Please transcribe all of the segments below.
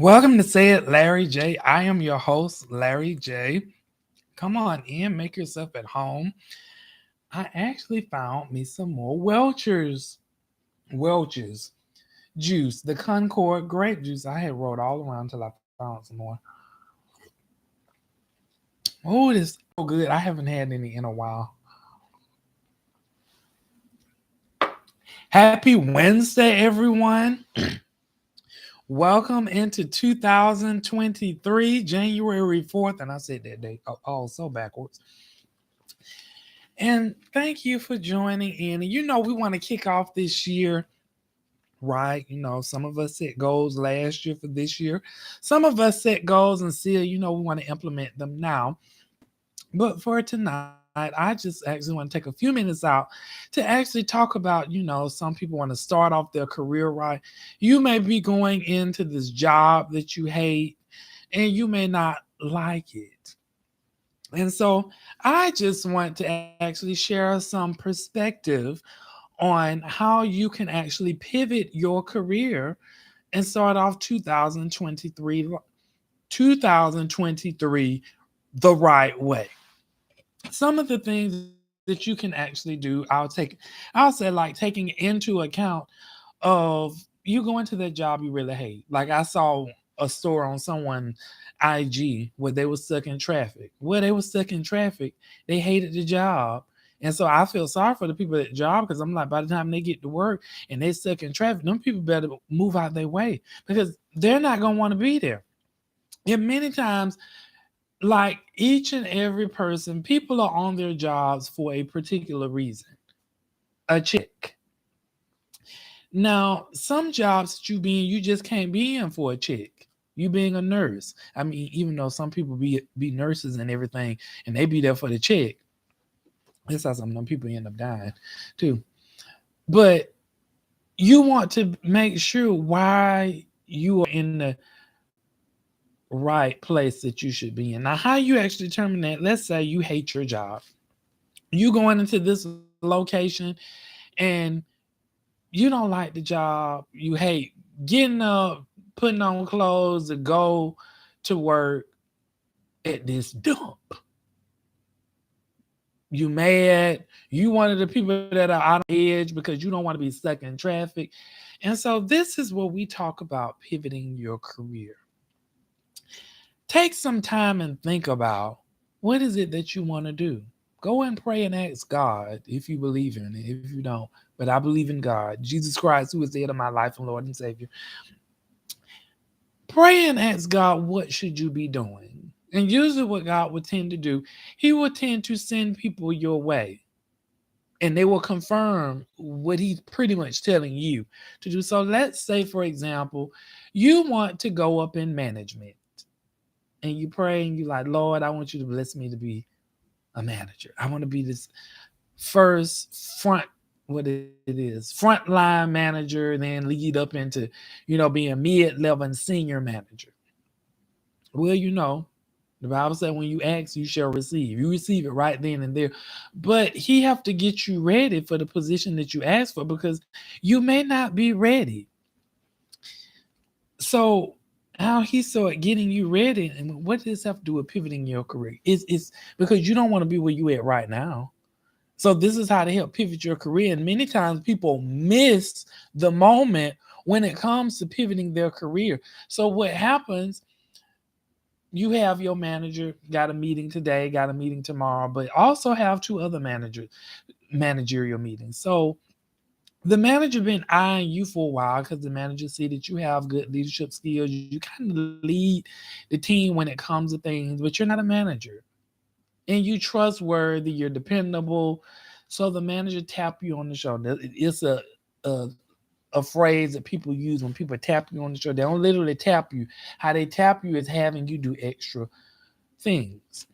Welcome to Say It, Larry J. I am your host, Larry J. Come on in, make yourself at home. I actually found me some more Welch's juice, the Concord grape juice. I had rode all around till I found some more. Oh, it is so good. I haven't had any in a while. Happy Wednesday, everyone. Welcome into 2023, January 4th. And I said that day so backwards. And thank you for joining in. And we want to kick off this year, right? Some of us set goals last year for this year. Some of us set goals and still, we want to implement them now. But for tonight, I just actually want to take a few minutes out to actually talk about, some people want to start off their career right. You may be going into this job that you hate and you may not like it. And so I just want to actually share some perspective on how you can actually pivot your career and start off 2023 the right way. Some of the things that you can actually do, I'll say like taking into account of you going to that job you really hate. Like I saw a story on someone IG where they were stuck in traffic. Where they were stuck in traffic, they hated the job. And so I feel sorry for the people at the job because I'm like, by the time they get to work and they stuck in traffic, them people better move out their way because they're not gonna want to be there. And many times, like each and every person, people are on their jobs for a particular reason, a check. Now, some jobs that you just can't be in for a check. You being a nurse. I mean, even though some people be nurses and everything, and they be there for the check. That's how some of them people end up dying too. But you want to make sure why you are in the right place that you should be in. Now, how you actually determine that? Let's say you hate your job. You going into this location and you don't like the job. You hate getting up, putting on clothes to go to work at this dump. You mad. You one of the people that are out on the edge because you don't want to be stuck in traffic. And so this is what we talk about pivoting your career. Take some time and think about what is it that you want to do. Go and pray and ask God if you believe in it. If you don't, but I believe in God, Jesus Christ, who is the head of my life and Lord and Savior. Pray and ask God, what should you be doing? And usually, what God would tend to do, He will tend to send people your way, and they will confirm what He's pretty much telling you to do. So, let's say, for example, you want to go up in management, and you pray and you like, Lord, I want you to bless me to be a manager. I want to be this first frontline manager, then lead up into, being mid-level and senior manager. Well, the Bible said when you ask, you shall receive. You receive it right then and there. But he have to get you ready for the position that you ask for because you may not be ready. So how he saw it getting you ready, and what does this have to do with pivoting your career? It's because you don't want to be where you at right now. So this is how to help pivot your career. And many times people miss the moment when it comes to pivoting their career. So what happens, you have your manager, got a meeting today, got a meeting tomorrow, but also have two other managerial meetings. So the manager been eyeing you for a while because the manager see that you have good leadership skills. You kind of lead the team when it comes to things, but you're not a manager. And you trustworthy, you're dependable. So the manager tap you on the shoulder. It's a a phrase that people use when people tap you on the shoulder. They don't literally tap you. How they tap you is having you do extra things.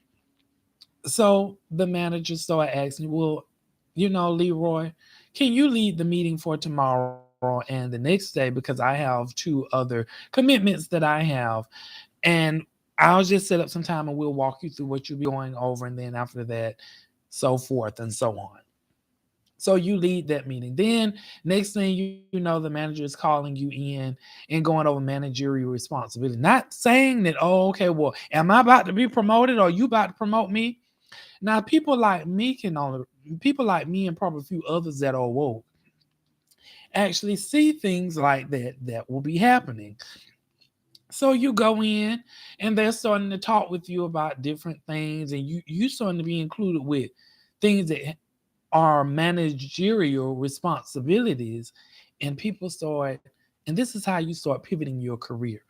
So the manager started asking, well, Leroy, can you lead the meeting for tomorrow and the next day because I have two other commitments that I have, and I'll just set up some time and we'll walk you through what you'll be going over, and then after that, so forth and so on. So you lead that meeting. Then next thing you know, the manager is calling you in and going over managerial responsibility. Not saying that, oh, okay, well, am I about to be promoted or you about to promote me? Now, people like me and probably a few others that are woke actually see things like that will be happening. So you go in and they're starting to talk with you about different things, and you starting to be included with things that are managerial responsibilities, and people start, and this is how you start pivoting your career,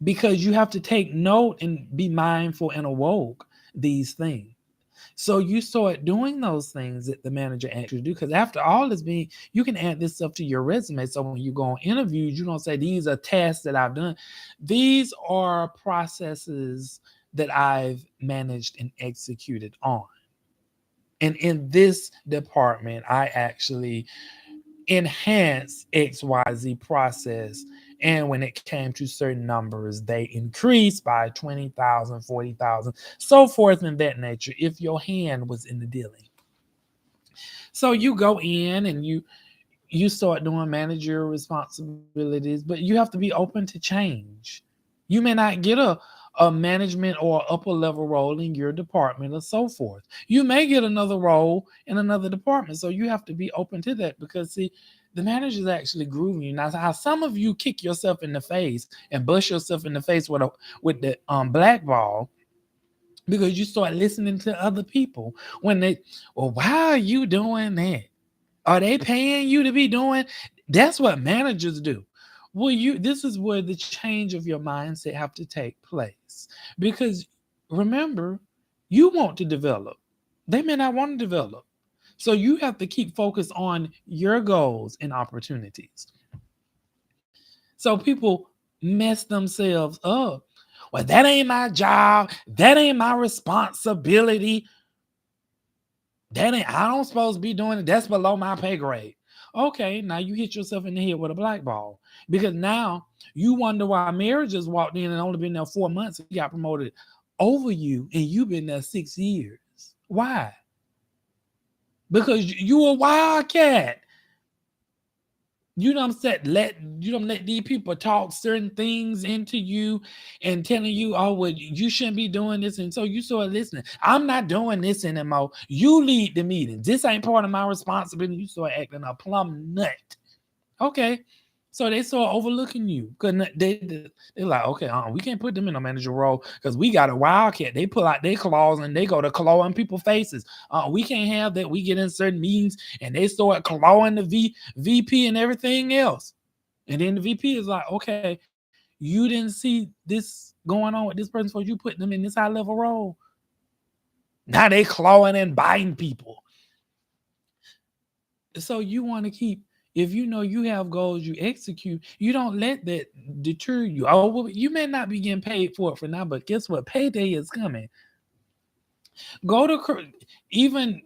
because you have to take note and be mindful and awoke these things. So you start doing those things that the manager asks you to do. Because after all is being, you can add this stuff to your resume. So when you go on interviews, you don't say these are tasks that I've done. These are processes that I've managed and executed on. And in this department, I actually enhance XYZ process. And when it came to certain numbers, they increased by 20,000, 40,000, so forth in that nature, if your hand was in the dealing. So you go in and you start doing managerial responsibilities, but you have to be open to change. You may not get a management or upper level role in your department or so forth. You may get another role in another department. So you have to be open to that, because see, the manager is actually grooving you. Now, how some of you kick yourself in the face and bust yourself in the face with the black ball, because you start listening to other people when they, well, why are you doing that? Are they paying you to be doing? That's what managers do. Well, this is where the change of your mindset have to take place. Because remember, you want to develop. They may not want to develop. So you have to keep focused on your goals and opportunities. So people mess themselves up. Well, that ain't my job. That ain't my responsibility. That ain't, I don't supposed to be doing it. That's below my pay grade. Okay, now you hit yourself in the head with a black ball, because now you wonder why Mary just walked in and only been there 4 months and got promoted over you, and you've been there 6 years. Why? Because you a wildcat. You don't let these people talk certain things into you and telling you, oh, well, you shouldn't be doing this. And so you start listening. I'm not doing this anymore. You lead the meeting. This ain't part of my responsibility. You start acting a plumb nut. Okay. So they start overlooking you, because they're like, okay, we can't put them in a manager role because we got a wildcat. They pull out their claws and they go to clawing people's faces. We can't have that. We get in certain meetings and they start clawing the VP and everything else. And then the VP is like, okay, you didn't see this going on with this person, so you put them in this high level role. Now they clawing and biting people. So you want to keep, if you know you have goals you execute, you don't let that deter you. Oh, well, you may not be getting paid for it for now, but guess what? Payday is coming. Go to, even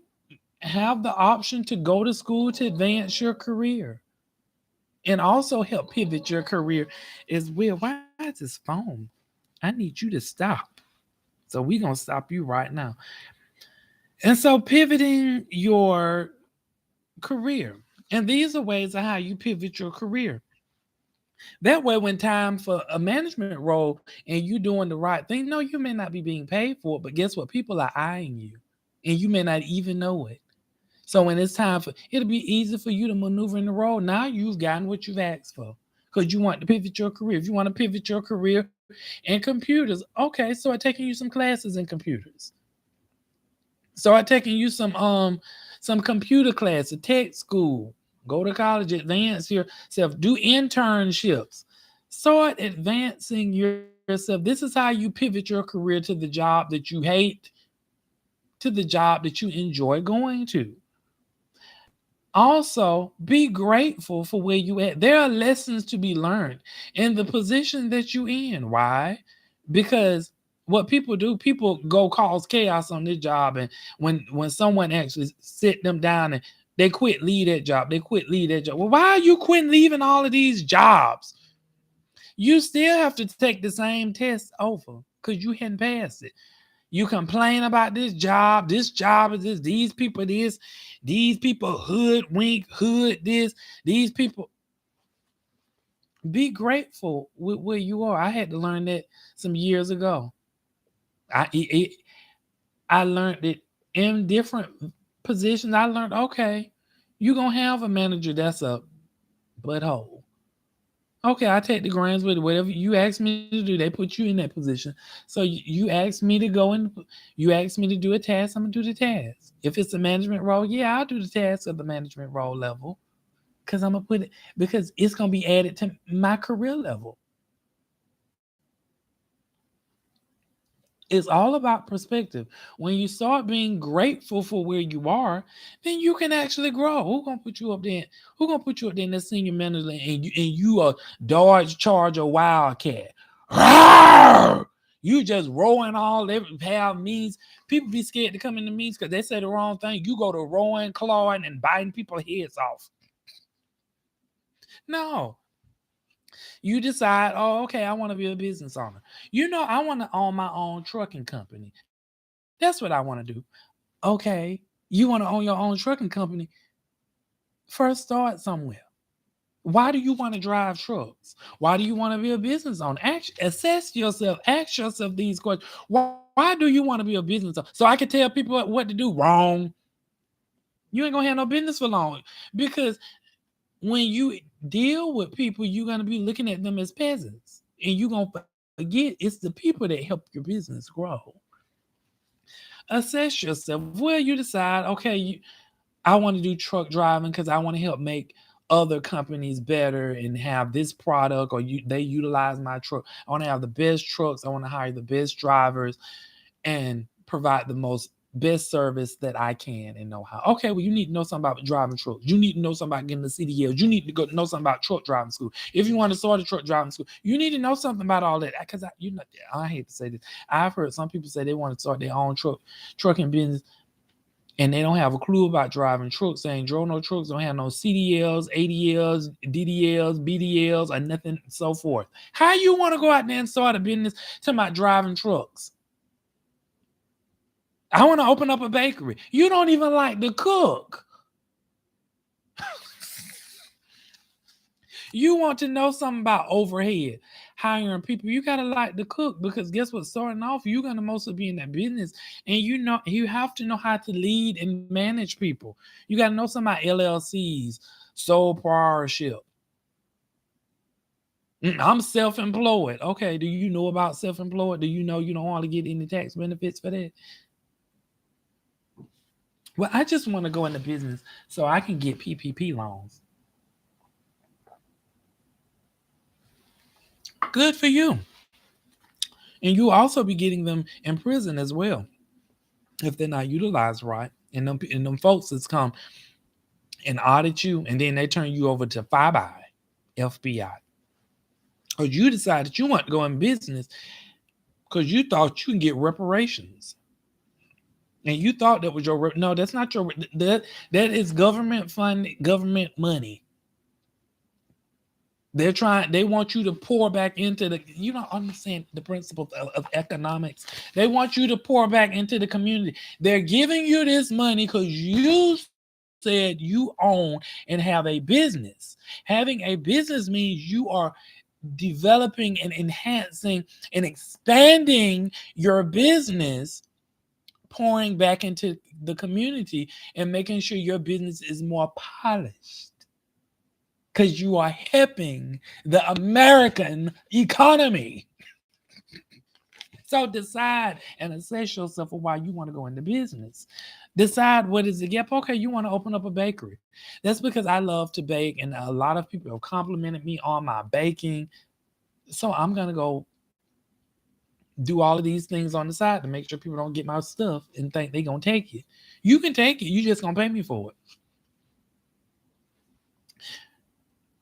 have the option to go to school to advance your career and also help pivot your career as well. Why is this phone? I need you to stop. So we're going to stop you right now. And so pivoting your career. And these are ways of how you pivot your career. That way, when time for a management role and you doing the right thing, no, you may not be being paid for it, but guess what? People are eyeing you and you may not even know it. So when it's time for, it'll be easy for you to maneuver in the role. Now you've gotten what you've asked for, because you want to pivot your career. If you want to pivot your career in computers, okay, start taking you some classes in computers. Start taking you some computer classes, tech school. Go to college, advance yourself, do internships. Start advancing yourself. This is how you pivot your career to the job that you hate, to the job that you enjoy going to. Also, be grateful for where you at. There are lessons to be learned in the position that you in. Why? Because what people do, people go cause chaos on their job, and when someone actually sit them down and they quit, leave that job, they quit, leave that job. Well, why are you quitting, leaving all of these jobs? You still have to take the same test over because you hadn't passed it. You complain about this job is this, these people hood this, these people. Be grateful with where you are. I had to learn that some years ago. I I learned it in different positions. I learned, okay, you're gonna have a manager that's a butthole. Okay, I take the grants with it. Whatever you ask me to do, they put you in that position. So you ask me to go in, you ask me to do a task, I'm gonna do the task. If it's a management role, yeah, I'll do the task at the management role level because I'm gonna put it because it's gonna be added to my career level. It's all about perspective. When you start being grateful for where you are, then you can actually grow. Who gonna put you up there? Who gonna put you up there in that senior manager and you a Dodge Charger Wildcat? Rawr! You just rowing all every have means. People be scared to come in the means because they say the wrong thing. You go to rowing, clawing, and biting people's heads off. No, you decide, oh, okay, I want to be a business owner. I want to own my own trucking company. That's what I want to do. Okay, you want to own your own trucking company? First, start somewhere. Why do you want to drive trucks? Why do you want to be a business owner? Assess yourself. Ask yourself these questions. Why do you want to be a business owner? So I can tell people what to do. Wrong. You ain't gonna have no business for long because when you deal with people, you're gonna be looking at them as peasants, and you're gonna forget it's the people that help your business grow. Assess yourself. Well, you decide, okay, I want to do truck driving because I want to help make other companies better and have this product, or they utilize my truck. I want to have the best trucks. I want to hire the best drivers and provide the most best service that I can and know how. Okay, well, you need to know something about driving trucks. You need to know something about getting the CDLs. You need to go know something about truck driving school. If you want to start a truck driving school, you need to know something about all that. Because I hate to say this. I've heard some people say they want to start their own trucking business and they don't have a clue about driving trucks. They ain't drove no trucks, don't have no CDLs, ADLs, DDLs, BDLs, or nothing, so forth. How you want to go out there and start a business talking about driving trucks? I want to open up a bakery. You don't even like to cook. You want to know something about overhead, hiring people. You gotta like to cook because guess what? Starting off, you're gonna mostly be in that business, and you have to know how to lead and manage people. You gotta know something about LLCs, sole proprietorship. I'm self-employed. Okay, do you know about self-employed? Do you know you don't want to get any tax benefits for that? Well, I just want to go into business so I can get PPP loans. Good for you. And you'll also be getting them in prison as well if they're not utilized right. And them folks that's come and audit you, and then they turn you over to FBI. Or you decide that you want to go in business because you thought you can get reparations. And you thought that was your no, that's not your that is government funded government money. They want you to pour back into you don't understand the principles of economics. They want you to pour back into the community. They're giving you this money because you said you own and have a business. Having a business means you are developing and enhancing and expanding your business, pouring back into the community and making sure your business is more polished because you are helping the American economy. So decide and assess yourself of why you want to go into business. Decide what is the gap. Okay, you want to open up a bakery. That's because I love to bake, and a lot of people have complimented me on my baking. So I'm gonna go do all of these things on the side to make sure people don't get my stuff and think they're gonna take it. You can take it, you just gonna pay me for it.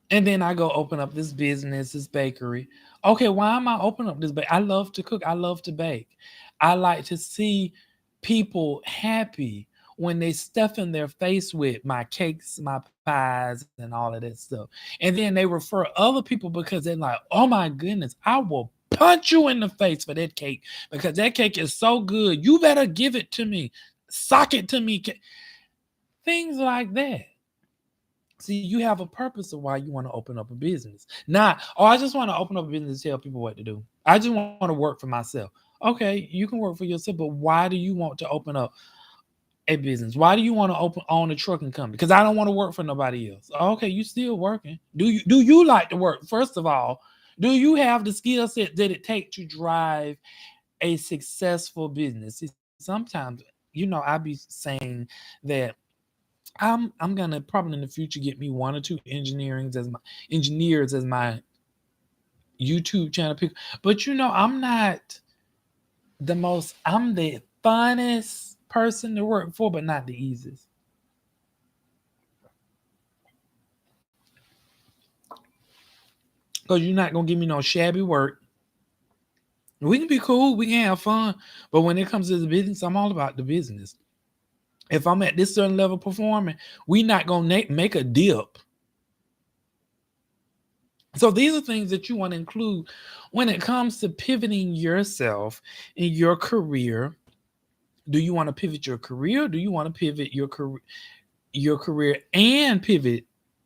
And then I go open up this business, this bakery. Okay, why am I opening up this I love to cook. I love to bake. I like to see people happy when they stuff in their face with my cakes, my pies, and all of that stuff. And then they refer other people because they're like, oh my goodness, I will punch you in the face for that cake because that cake is so good. You better give it to me. Sock it to me. Things like that. See, you have a purpose of why you want to open up a business. Not, oh, I just want to open up a business to tell people what to do. I just want to work for myself. Okay, you can work for yourself, but why do you want to open up a business? Why do you want to own a trucking company? Because I don't want to work for nobody else. Okay, you still working. Do you like to work? First of all, do you have the skill set that it takes to drive a successful business? See, sometimes, I be saying that I'm gonna probably in the future get me one or two engineers as my YouTube channel people. But I'm the funnest person to work for, but not the easiest. Because you're not gonna give me no shabby work. We can be cool, we can have fun, but when it comes to the business, I'm all about the business. If I'm at this certain level performing, we not gonna make a dip. So these are things that you want to include when it comes to pivoting yourself in your career. Do you want to pivot your career? Do you want to pivot your career and pivot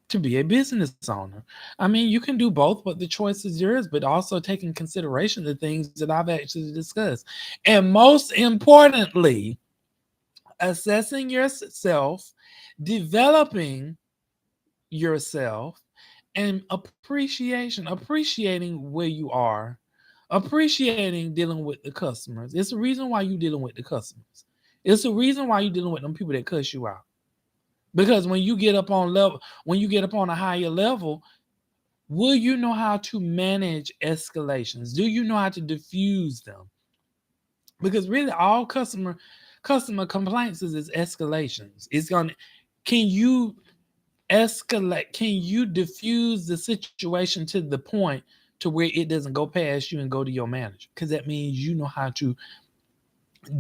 to be a business owner? I mean, you can do both, but the choice is yours, but also take in consideration the things that I've actually discussed. And most importantly, assessing yourself, developing yourself, and appreciating where you are, appreciating dealing with the customers. It's the reason why you're dealing with the customers. It's the reason why you're dealing with them people that cuss you out. Because when you get up on a higher level, will you know how to manage escalations? Do you know how to diffuse them? Because really, all customer complaints is escalations. Can you escalate? Can you diffuse the situation to the point to where it doesn't go past you and go to your manager? Because that means you know how to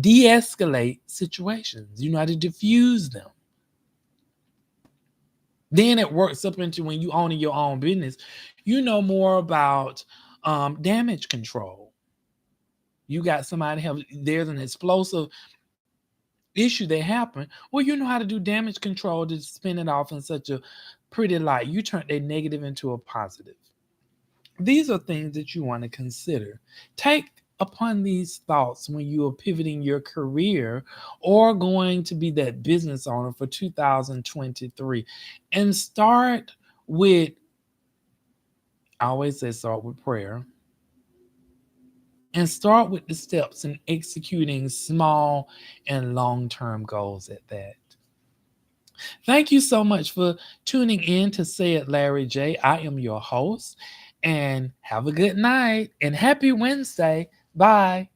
de-escalate situations. You know how to diffuse them. Then it works up into when you owning your own business, you know more about damage control. You got somebody have there's an explosive issue that happened. Well, you know how to do damage control to spin it off in such a pretty light. You turn a negative into a positive. These are things that you want to consider. Take upon these thoughts when you are pivoting your career or going to be that business owner for 2023, and start with, I always say start with prayer, and start with the steps in executing small and long-term goals at that. Thank you so much for tuning in to Say It Larry J. I am your host, and have a good night and happy Wednesday. Bye.